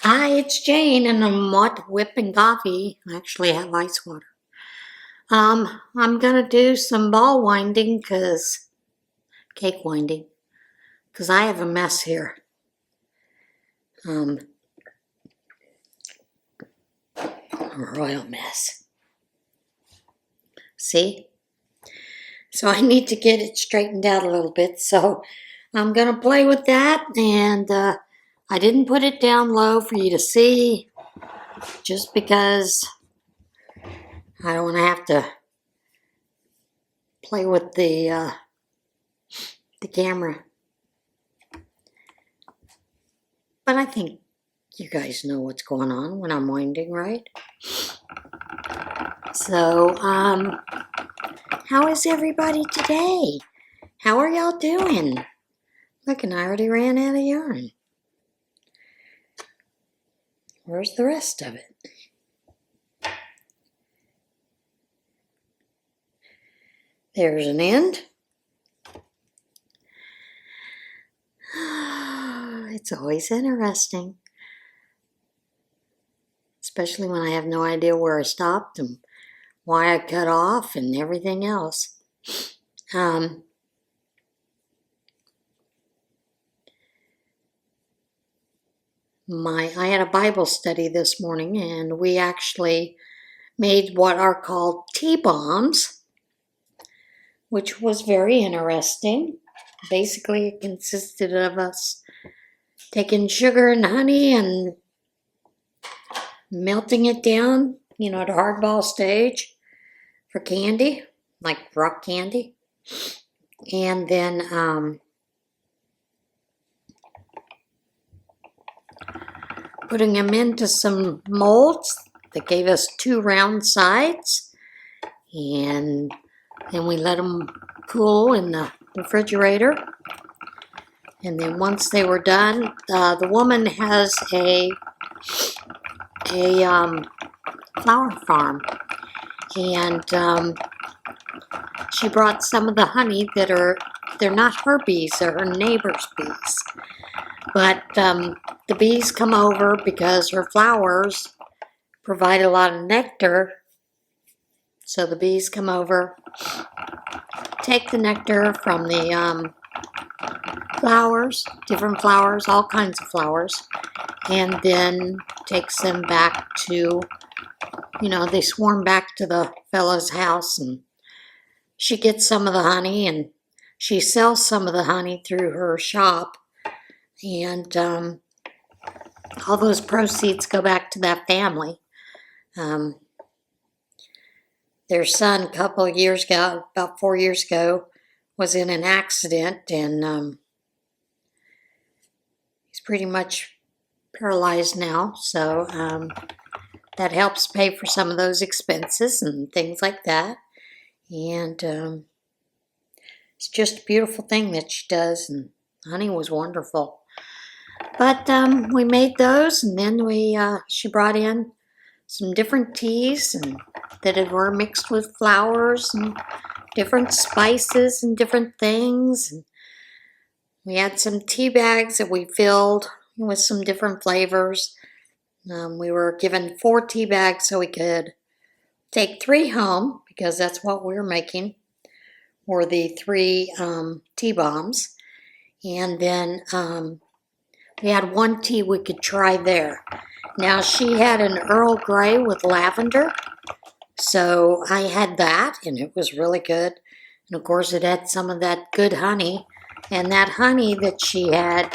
Hi, it's Jane, and I'm WOTWIP and Coffee. I actually have ice water. I'm gonna do some ball winding, cake winding, cause I have a mess here. A royal mess. See? So I need to get it straightened out a little bit. So I'm gonna play with that, and I didn't put it down low for you to see, just because I don't want to have to play with the camera. But I think you guys know what's going on when I'm winding, right? So, how is everybody today? How are y'all doing? Look, and I already ran out of yarn. Where's the rest of it? There's an end. It's always interesting, especially when I have no idea where I stopped and why I cut off and everything else. I had a Bible study this morning, and we actually made what are called tea bombs, which was very interesting. Basically, it consisted of us taking sugar and honey and melting it down, to hardball stage for candy, like rock candy. And then putting them into some molds that gave us 2 round sides. And then we let them cool in the refrigerator. And then once they were done, the woman has a flower farm, and she brought some of the honey they're not her bees, they're her neighbor's bees. But the bees come over because her flowers provide a lot of nectar. So the bees come over, take the nectar from the flowers, different flowers, all kinds of flowers, and then takes them back to, they swarm back to the fellow's house, and she gets some of the honey, and she sells some of the honey through her shop, and all those proceeds go back to that family. Their son, a couple of years ago, about 4 years ago, was in an accident, and he's pretty much paralyzed now, so that helps pay for some of those expenses and things like that. And it's just a beautiful thing that she does, and honey was wonderful. But we made those, and then she brought in some different teas and that were mixed with flowers and different spices and different things. And we had some tea bags that we filled with some different flavors. We were given 4 tea bags so we could take 3 home, because that's what we were making, or the 3 tea bombs. And then we had 1 tea we could try there. Now, she had an Earl Grey with lavender, so I had that, and it was really good. And of course, it had some of that good honey, and that honey that she had,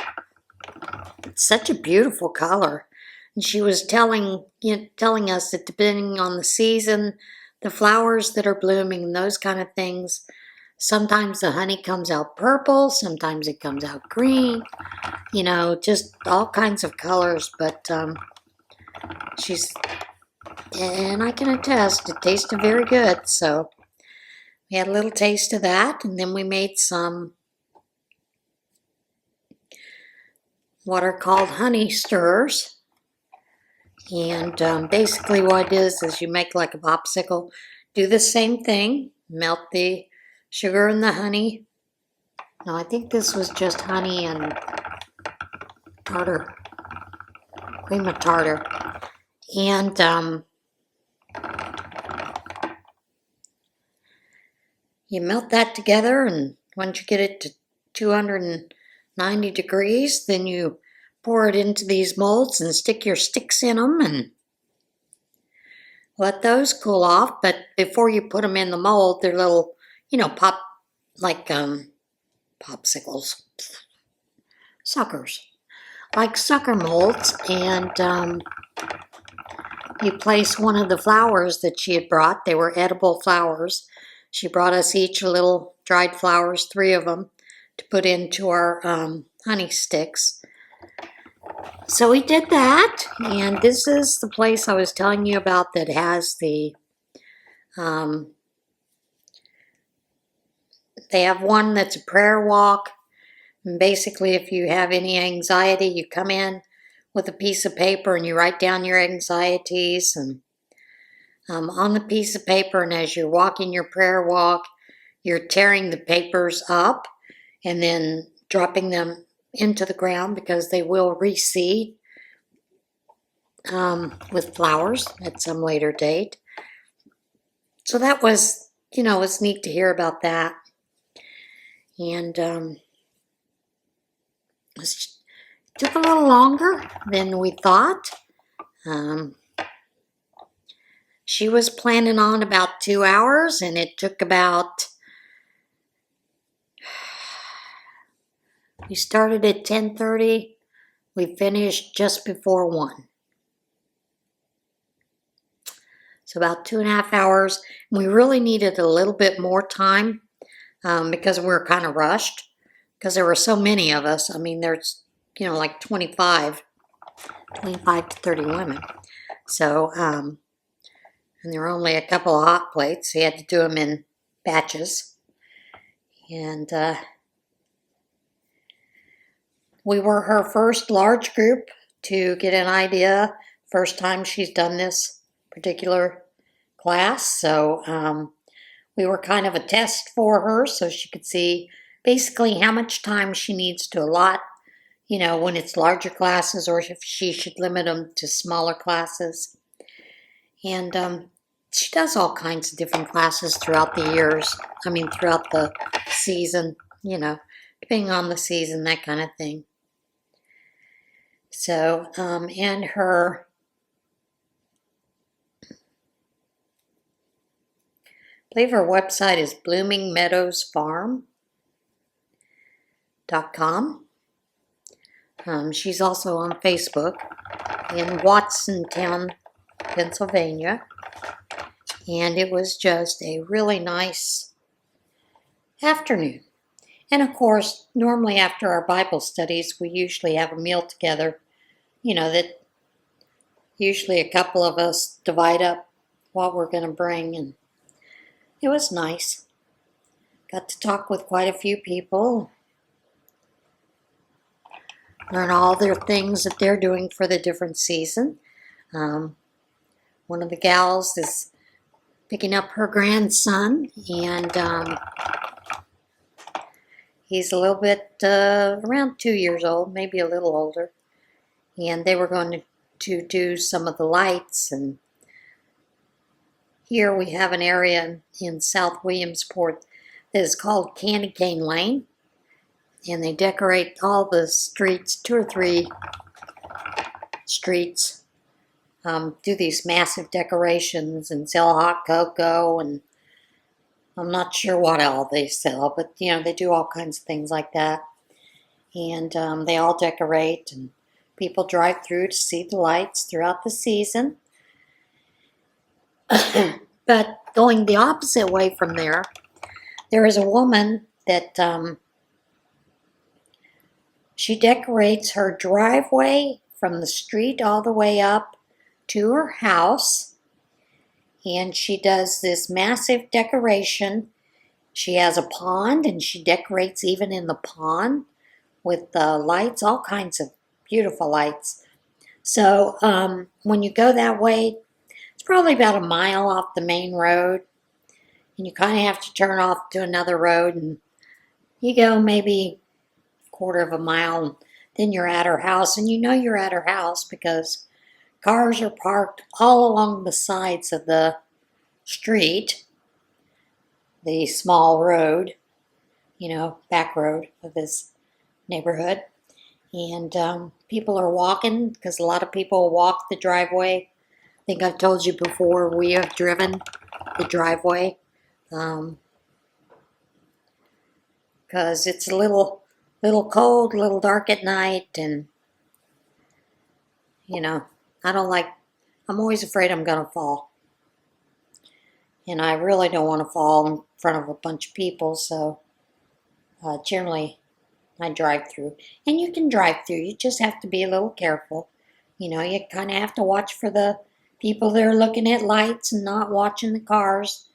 it's such a beautiful color. And she was telling us that depending on the season, the flowers that are blooming, and those kind of things, sometimes the honey comes out purple, sometimes it comes out green, just all kinds of colors. But and I can attest, it tasted very good. So we had a little taste of that, and then we made some what are called honey stirrers. And basically what it is you make like a popsicle. Do the same thing, melt the sugar and the honey. No, I think this was just honey and tartar cream of tartar. And you melt that together, and once you get it to 290 degrees, then you pour it into these molds and stick your sticks in them and let those cool off. But before you put them in the mold, they're little, pop, like popsicles, suckers, like sucker molds. And you place one of the flowers that she had brought. They were edible flowers. She brought us each a little dried flowers, 3 of them, to put into our honey sticks. So we did that, and this is the place I was telling you about that has the, they have one that's a prayer walk. And basically, if you have any anxiety, you come in with a piece of paper and you write down your anxieties and on the piece of paper, and as you're walking your prayer walk, you're tearing the papers up and then dropping them into the ground because they will reseed with flowers at some later date. So that was, it's neat to hear about that. And it took a little longer than we thought. She was planning on about 2 hours, and it took about, we started at 10:30, we finished just before 1. So about 2.5 hours. We really needed a little bit more time because we were kind of rushed because there were so many of us. I mean, there's, like 25 to 30 women. So, and there were only a couple of hot plates, so you had to do them in batches. And we were her first large group to get an idea. First time she's done this particular class, so we were kind of a test for her so she could see basically how much time she needs to allot, when it's larger classes, or if she should limit them to smaller classes. And she does all kinds of different classes throughout the years. Throughout the season, depending on the season, that kind of thing. So, and her, I believe her website is bloomingmeadowsfarm.com. She's also on Facebook in Watsontown, Pennsylvania. And it was just a really nice afternoon. And of course, normally after our Bible studies, we usually have a meal together, that usually a couple of us divide up what we're going to bring. And it was nice. Got to talk with quite a few people. Learn all their things that they're doing for the different season. One of the gals is picking up her grandson, and he's a little bit around 2 years old, maybe a little older. And they were going to do some of the lights. And here we have an area in South Williamsport that is called Candy Cane Lane. And they decorate all the streets, 2 or 3 streets, do these massive decorations and sell hot cocoa, and I'm not sure what all they sell, but they do all kinds of things like that. And they all decorate, and people drive through to see the lights throughout the season. But going the opposite way from there is a woman that she decorates her driveway from the street all the way up to her house. And she does this massive decoration. She has a pond, and she decorates even in the pond with lights, all kinds of beautiful lights. So when you go that way, it's probably about a mile off the main road. And you kind of have to turn off to another road, and you go maybe quarter of a mile, then you're at her house, and you know you're at her house because cars are parked all along the sides of the street, the small road, back road of this neighborhood. And people are walking because a lot of people walk the driveway. I think I've told you before, we have driven the driveway because it's a little cold, a little dark at night, and I don't like, I'm always afraid I'm going to fall. And I really don't want to fall in front of a bunch of people, so generally I drive through. And you can drive through, you just have to be a little careful. You kind of have to watch for the people that are looking at lights and not watching the cars,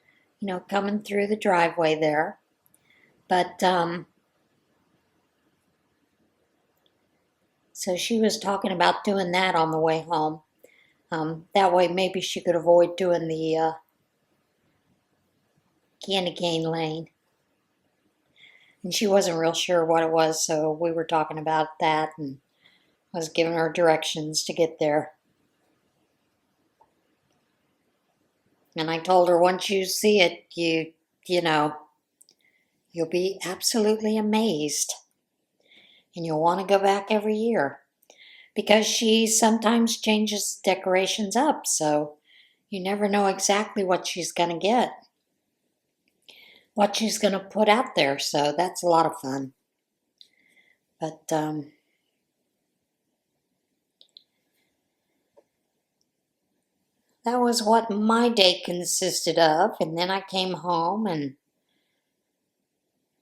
coming through the driveway there. But, so she was talking about doing that on the way home. That way maybe she could avoid doing the candy cane lane. And she wasn't real sure what it was, so we were talking about that, and I was giving her directions to get there. And I told her once you see it, you'll be absolutely amazed. And you'll want to go back every year. Because she sometimes changes decorations up, so you never know exactly what she's going to get. What she's going to put out there, so that's a lot of fun. But, that was what my day consisted of, and then I came home, and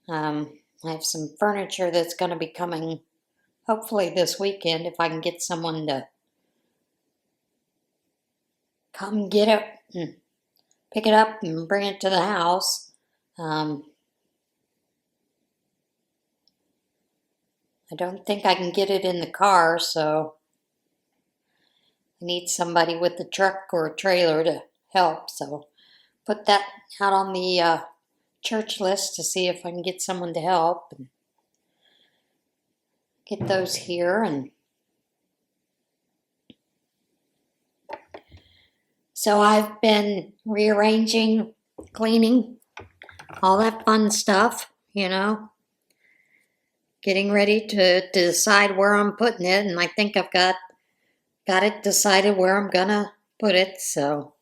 I have some furniture that's going to be coming hopefully this weekend if I can get someone to come get it and pick it up and bring it to the house. I don't think I can get it in the car, so I need somebody with a truck or a trailer to help. So put that out on the church list to see if I can get someone to help and get those here. And so I've been rearranging, cleaning, all that fun stuff, getting ready to decide where I'm putting it, and I think I've got it decided where I'm gonna put it. So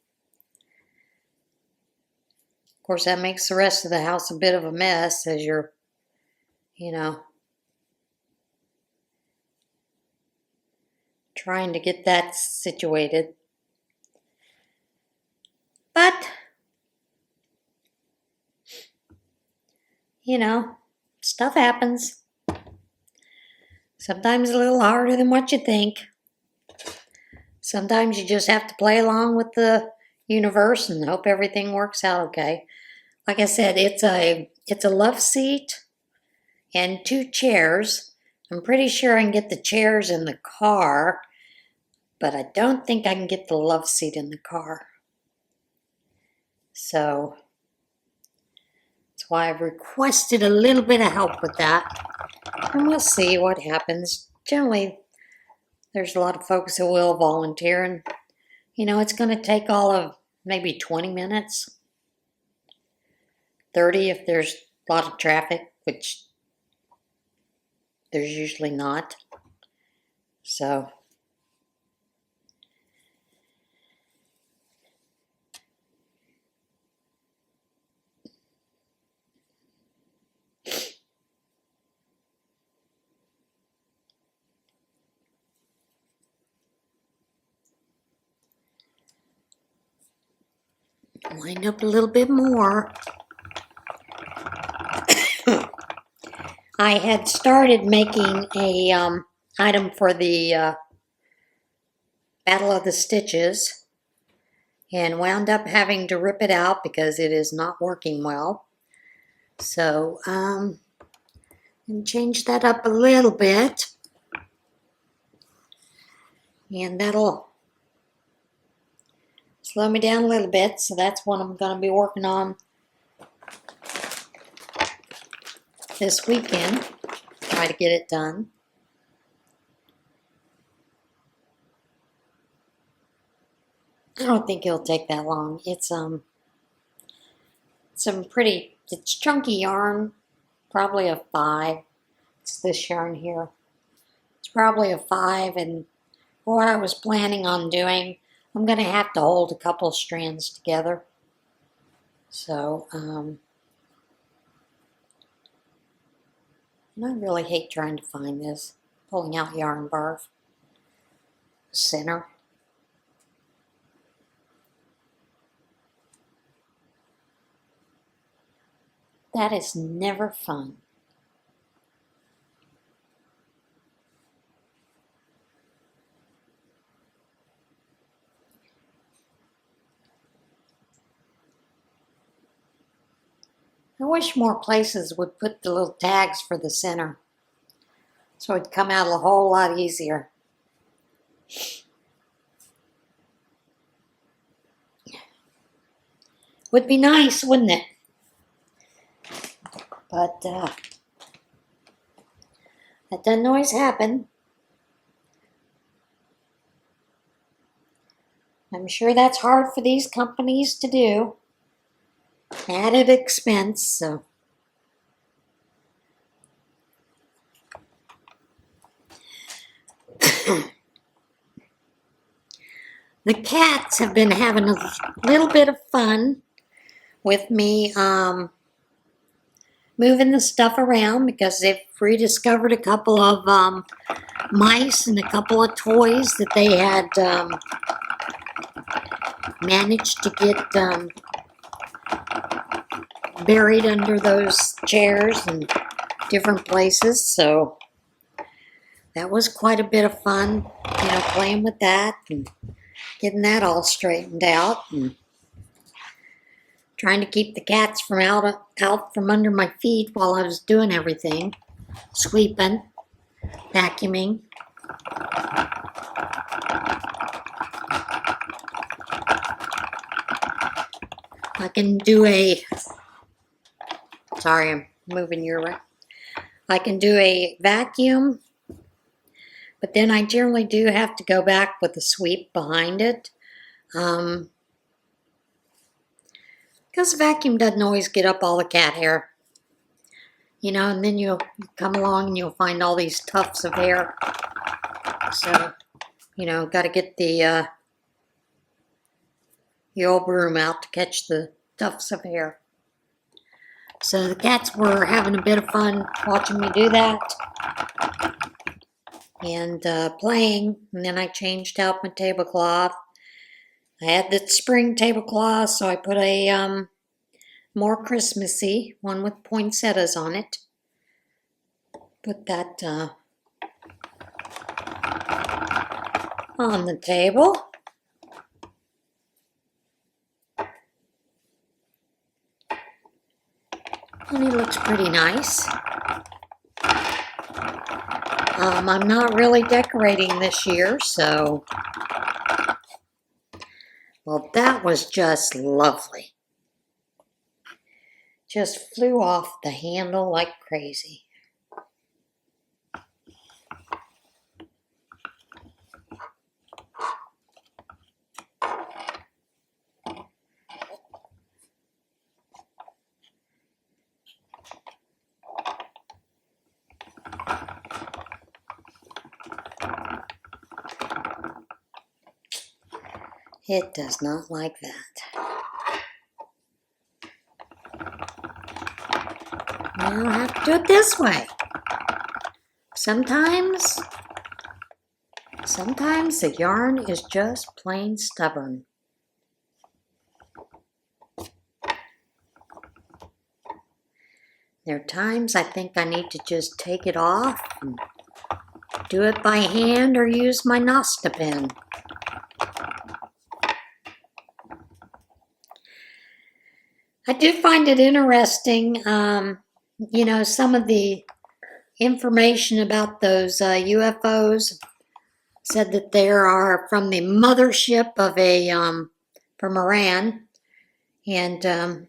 of course that makes the rest of the house a bit of a mess as you're trying to get that situated. But stuff happens. Sometimes a little harder than what you think. Sometimes you just have to play along with the universe and hope everything works out okay. Like I said, it's a love seat and 2 chairs. I'm pretty sure I can get the chairs in the car, but I don't think I can get the love seat in the car. So that's why I've requested a little bit of help with that. And we'll see what happens. Generally, there's a lot of folks who will volunteer, and it's going to take all of maybe 20 minutes, 30 if there's a lot of traffic, which there's usually not. So wind up a little bit more. I had started making a item for the Battle of the Stitches and wound up having to rip it out because it is not working well. So and change that up a little bit, and that'll slow me down a little bit. So that's what I'm going to be working on this weekend. Try to get it done. I don't think it'll take that long. It's it's chunky yarn, probably a 5. It's this yarn here. It's probably a 5, and for what I was planning on doing, I'm going to have to hold a couple of strands together. So, and I really hate trying to find this. Pulling out yarn barf. Center. That is never fun. I wish more places would put the little tags for the center, so it'd come out a whole lot easier. Would be nice, wouldn't it? But that doesn't always happen. I'm sure that's hard for these companies to do. Added expense, so. The cats have been having a little bit of fun with me moving the stuff around because they've rediscovered a couple of mice and a couple of toys that they had managed to get buried under those chairs and different places. So that was quite a bit of fun, you know, playing with that and getting that all straightened out and trying to keep the cats from out from under my feet while I was doing everything. Sweeping, vacuuming. I can do a, sorry, I'm moving your way. I can do a vacuum, but then I generally do have to go back with a sweep behind it. Because the vacuum doesn't always get up all the cat hair. You know, and then you'll come along and you'll find all these tufts of hair. So, you know, got to get the old broom out to catch the tufts of hair. So the cats were having a bit of fun watching me do that. And playing. And then I changed out my tablecloth. I had the spring tablecloth, so I put a more Christmassy one with poinsettias on it. Put that on the table. And it looks pretty nice. I'm not really decorating this year, so... Well, that was just lovely. Just flew off the handle like crazy. It does not like that. Now I have to do it this way. Sometimes the yarn is just plain stubborn. There are times I think I need to just take it off and do it by hand or use my Nasta pen. I do find it interesting, you know, some of the information about those UFOs said that they are from the mothership of a, from Iran, and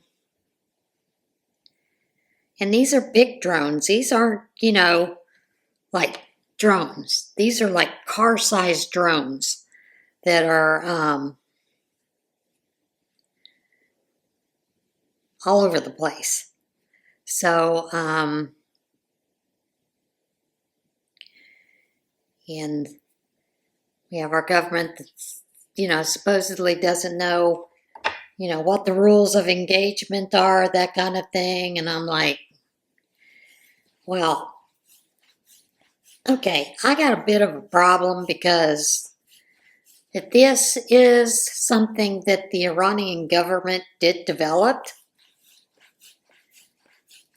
these are big drones. These aren't, you know, like drones. These are like car-sized drones that are all over the place. So, and we have our government that's, supposedly doesn't know, what the rules of engagement are, that kind of thing. And I'm like, well, okay, I got a bit of a problem, because if this is something that the Iranian government did develop,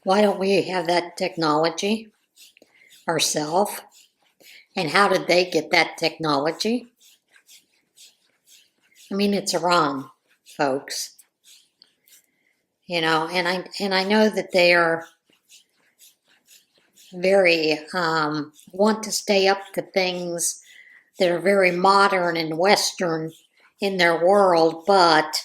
why don't we have that technology ourselves? And how did they get that technology? I mean, it's Iran, folks. And I know that they are very want to stay up to things that are very modern and Western in their world, but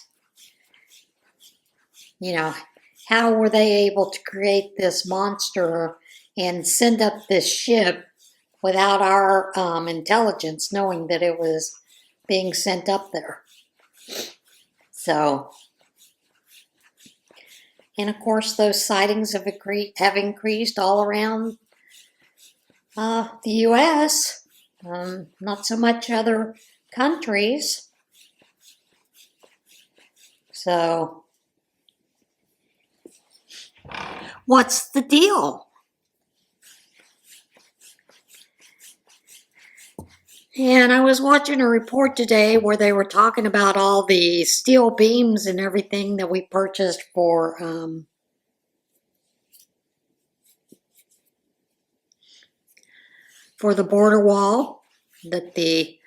how were they able to create this monster and send up this ship without our intelligence knowing that it was being sent up there? So, and of course, those sightings have increased all around the U.S., not so much other countries. So, what's the deal? And I was watching a report today where they were talking about all the steel beams and everything that we purchased for the border wall, that the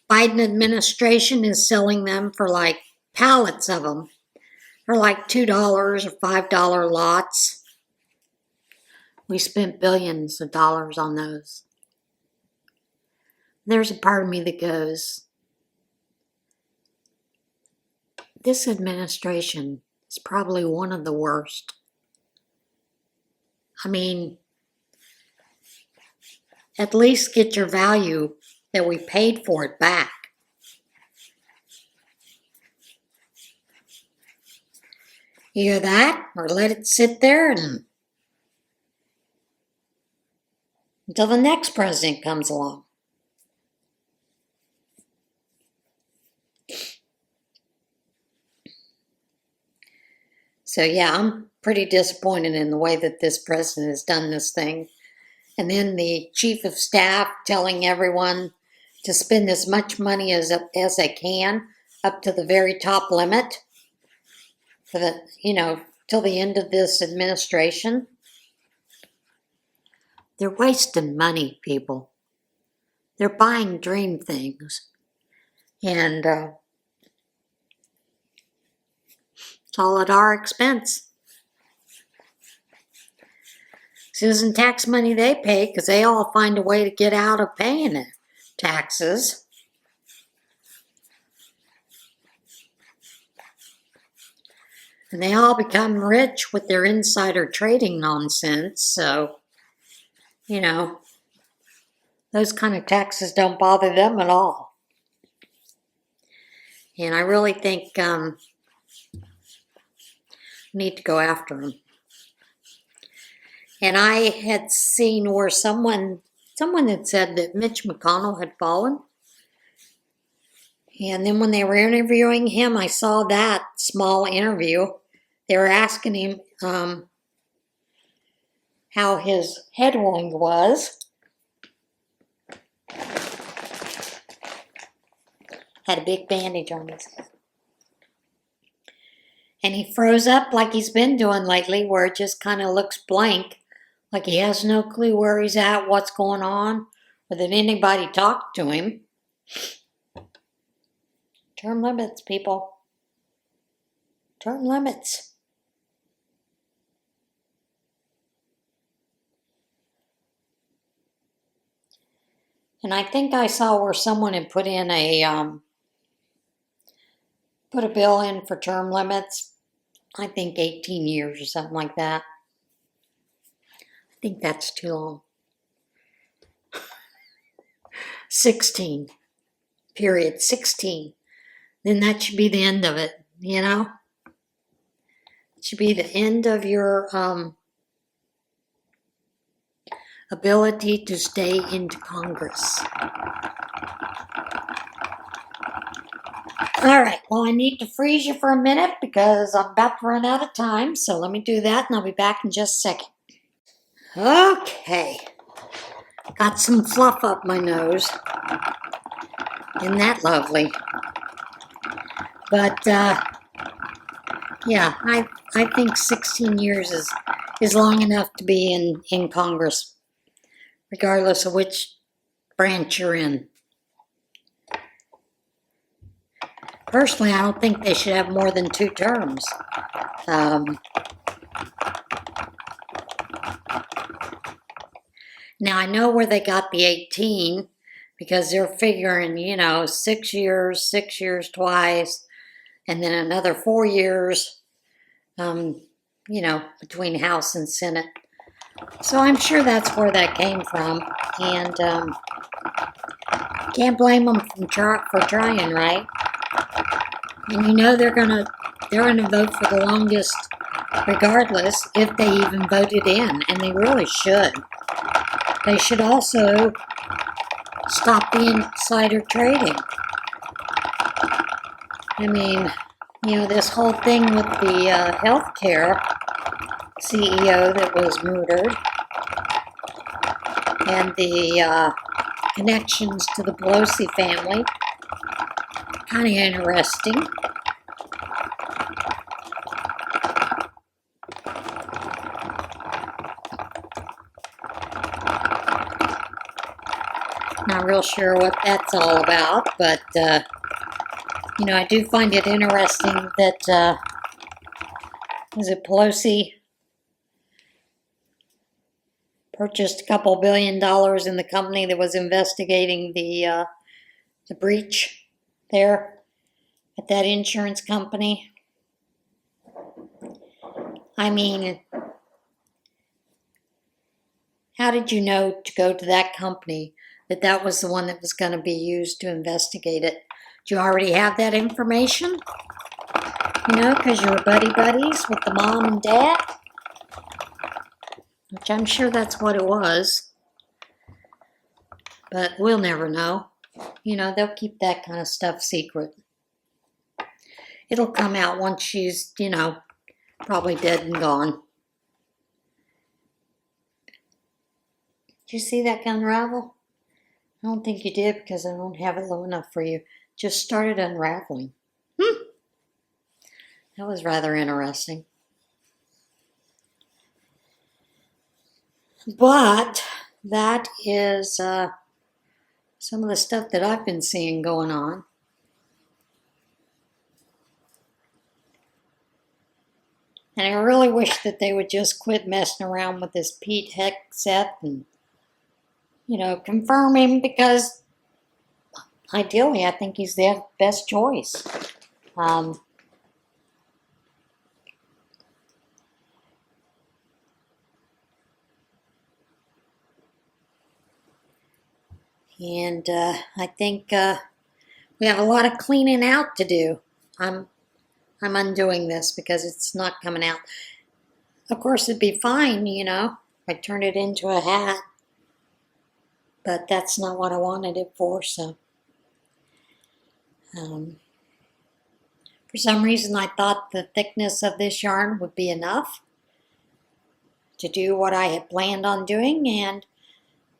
Biden administration is selling them for like pallets of them, for like $2 or $5 lots. We spent billions of dollars on those. There's a part of me that goes, this administration is probably one of the worst. I mean, at least get your value that we paid for it back. Either that, or let it sit there until the next president comes along. So yeah, I'm pretty disappointed in the way that this president has done this thing. And then the chief of staff telling everyone to spend as much money as they can, up to the very top limit, for till the end of this administration. They're wasting money, people. They're buying dream things. And it's all at our expense. This isn't tax money they pay, because they all find a way to get out of paying it. Taxes. And they all become rich with their insider trading nonsense. So, those kind of taxes don't bother them at all. And I really think we need to go after them. And I had seen where someone had said that Mitch McConnell had fallen. And then when they were interviewing him, I saw that small interview. They were asking him how his head wound was. Had a big bandage on his head. And he froze up like he's been doing lately, where it just kind of looks blank, like he has no clue where he's at, what's going on, or that anybody talked to him. Term limits, people. Term limits. And I think I saw where someone had put in put a bill in for term limits. I think 18 years or something like that. I think that's too long. 16. Period. 16. Then that should be the end of it, should be the end of your ability to stay into Congress. All right, well, I need to freeze you for a minute because I'm about to run out of time. So let me do that and I'll be back in just a second. Okay, got some fluff up my nose. Isn't that lovely? But yeah, I think 16 years is long enough to be in Congress, regardless of which branch you're in. Personally, I don't think they should have more than 2 terms. Now, I know where they got the 18, because they're figuring, 6 years twice, and then another 4 years, between House and Senate. So I'm sure that's where that came from, and can't blame them for trying, right? And they're gonna vote for the longest, regardless, if they even voted in, and they really should. They should also stop the insider trading. I mean, this whole thing with the healthcare CEO that was murdered, and the connections to the Pelosi family, kind of interesting. Not real sure what that's all about, but I do find it interesting that was it Pelosi purchased a couple $1 billion in the company that was investigating the breach there at that insurance company. I mean, how did you know to go to that company that was the one that was going to be used to investigate it? Do you already have that information? Because you were buddies with the mom and dad? Which I'm sure that's what it was. But we'll never know. They'll keep that kind of stuff secret. It'll come out once she's, probably dead and gone. Did you see that unravel? I don't think you did because I don't have it low enough for you. Just started unraveling. That was rather interesting. But that is some of the stuff that I've been seeing going on. And I really wish that they would just quit messing around with this Pete Hegseth and, confirm him, because ideally I think he's the best choice. And I think we have a lot of cleaning out to do. I'm undoing this because it's not coming out. Of course, it'd be fine, I turned it into a hat. But that's not what I wanted it for, so. For some reason, I thought the thickness of this yarn would be enough to do what I had planned on doing, and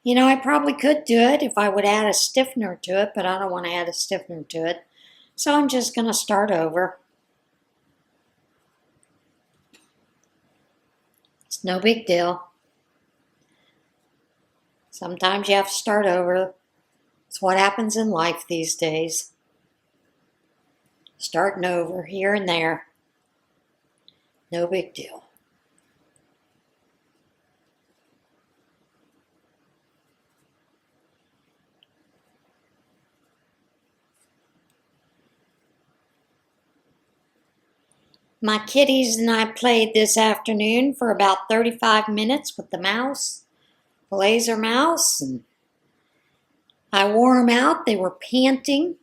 I probably could do it if I would add a stiffener to it, but I don't want to add a stiffener to it. So I'm just going to start over. It's no big deal. Sometimes you have to start over. It's what happens in life these days. Starting over here and there. No big deal. My kitties and I played this afternoon for about 35 minutes with the mouse, the laser mouse, and I wore them out. They were panting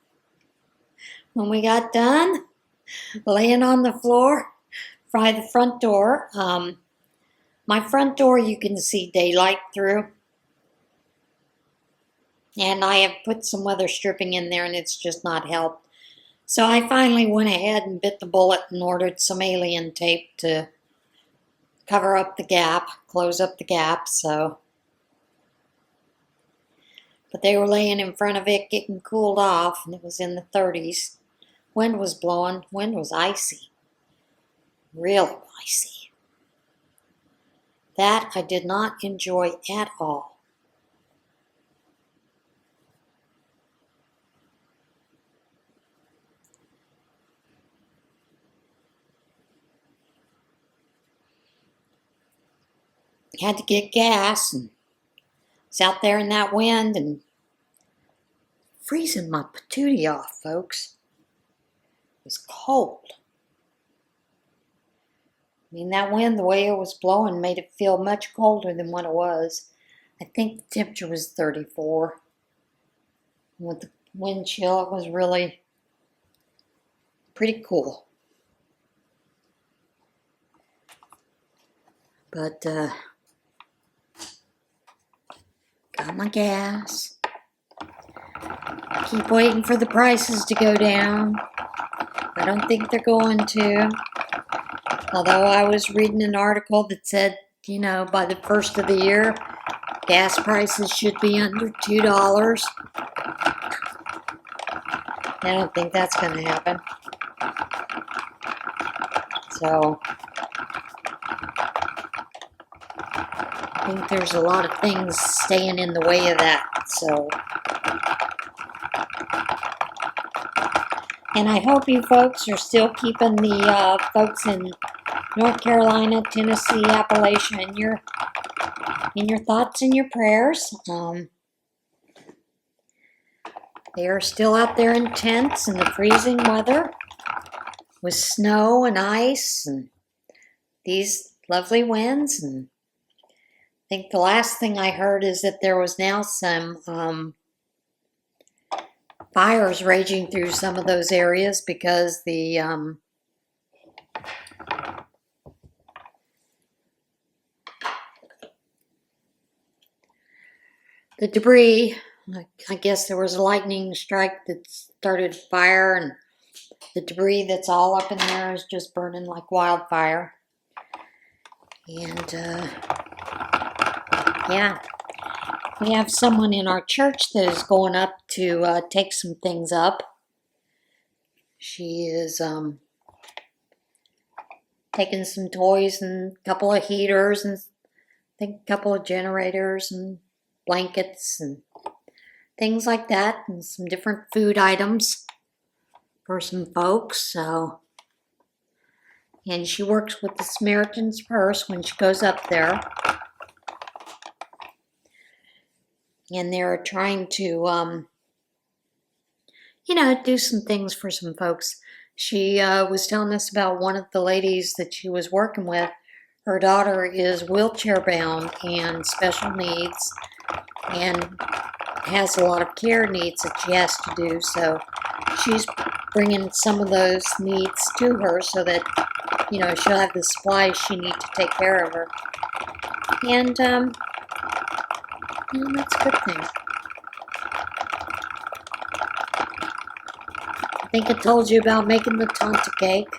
when we got done, laying on the floor, by the front door. My front door you can see daylight through. And I have put some weather stripping in there and it's just not helped. So I finally went ahead and bit the bullet and ordered some alien tape to cover up the gap, close up the gap. But they were laying in front of it getting cooled off and it was in the 30s. Wind was blowing. Wind was icy. Real icy. That I did not enjoy at all. Had to get gas and was out there in that wind and freezing my patootie off, folks. It was cold. I mean, that wind, the way it was blowing, made it feel much colder than what it was. I think the temperature was 34. And with the wind chill, it was really pretty cool. But, got my gas. Keep waiting for the prices to go down. I don't think they're going to. Although I was reading an article that said, by the first of the year, gas prices should be under $2. I don't think that's going to happen. So, I think there's a lot of things staying in the way of that. So, and I hope you folks are still keeping the folks in North Carolina, Tennessee, Appalachia in your thoughts and your prayers. They are still out there in tents in the freezing weather with snow and ice and these lovely winds. And I think the last thing I heard is that there was now some fires raging through some of those areas because the debris, I guess there was a lightning strike that started fire, and the debris that's all up in there is just burning like wildfire. And, yeah, we have someone in our church that is going up to take some things up. She is taking some toys and a couple of heaters and I think a couple of generators and blankets and things like that, and some different food items for some folks. So, and she works with the Samaritan's Purse when she goes up there, and they're trying to do some things for some folks. She was telling us about one of the ladies that she was working with. Her daughter is wheelchair bound and special needs and has a lot of care needs that she has to do. So she's bringing some of those needs to her so that, she'll have the supplies she needs to take care of her. And, that's a good thing. I think I told you about making the tonta cake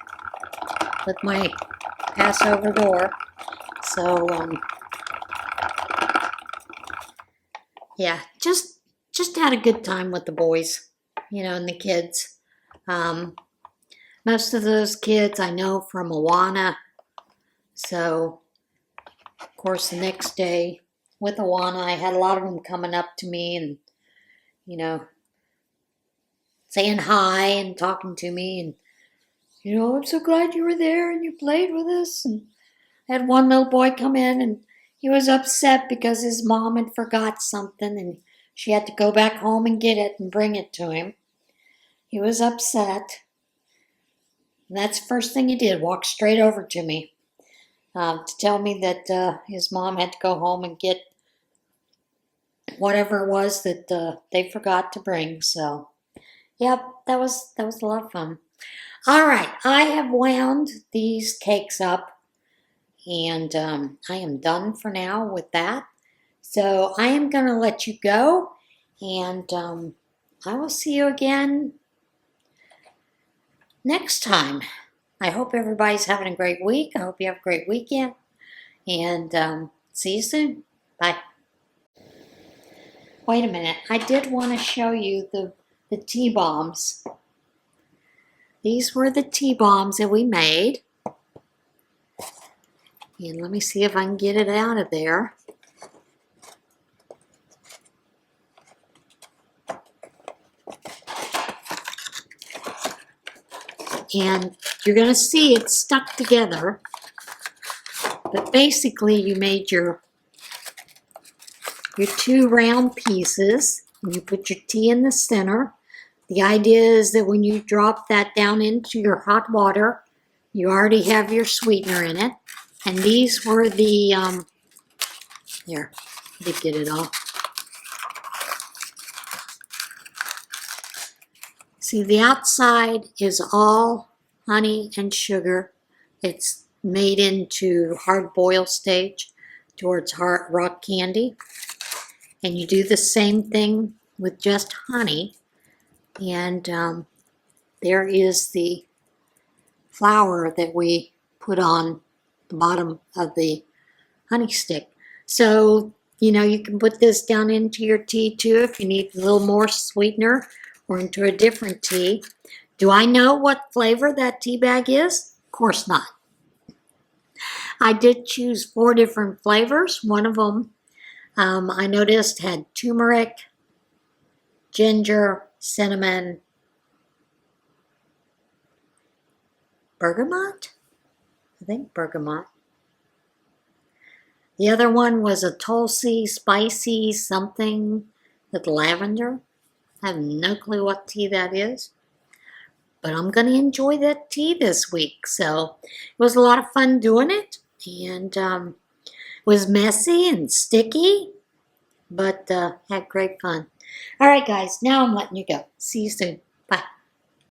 with my Passover door. So, yeah, just had a good time with the boys, and the kids. Most of those kids I know from Awana. So, of course, the next day with Awana, I had a lot of them coming up to me and, saying hi and talking to me. And, I'm so glad you were there and you played with us. And I had one little boy come in and he was upset because his mom had forgot something and she had to go back home and get it and bring it to him. He was upset. And that's the first thing he did, walk straight over to me to tell me that his mom had to go home and get whatever it was that they forgot to bring. So, Yep, that was a lot of fun. All right, I have wound these cakes up, and I am done for now with that. So I am going to let you go, and I will see you again next time. I hope everybody's having a great week. I hope you have a great weekend, and see you soon. Bye. Wait a minute. I did want to show you the tea bombs. These were the tea bombs that we made. And let me see if I can get it out of there. And you're going to see it's stuck together. But basically you made your two round pieces. And you put your tea in the center. The idea is that when you drop that down into your hot water, you already have your sweetener in it. And these were the, here, let me get it off. See, the outside is all honey and sugar. It's made into hard boil stage towards hard rock candy. And you do the same thing with just honey. And there is the flour that we put on the bottom of the honey stick. So, you know, you can put this down into your tea too if you need a little more sweetener, or into a different tea. Do I know what flavor that tea bag is? Of course not. I did choose 4 different flavors. One of them I noticed had turmeric, ginger, cinnamon, bergamot? I think bergamot. The other one was a Tulsi, spicy something with lavender. I have no clue what tea that is. But I'm going to enjoy that tea this week. So it was a lot of fun doing it. And it was messy and sticky. But had great fun. All right, guys. Now I'm letting you go. See you soon.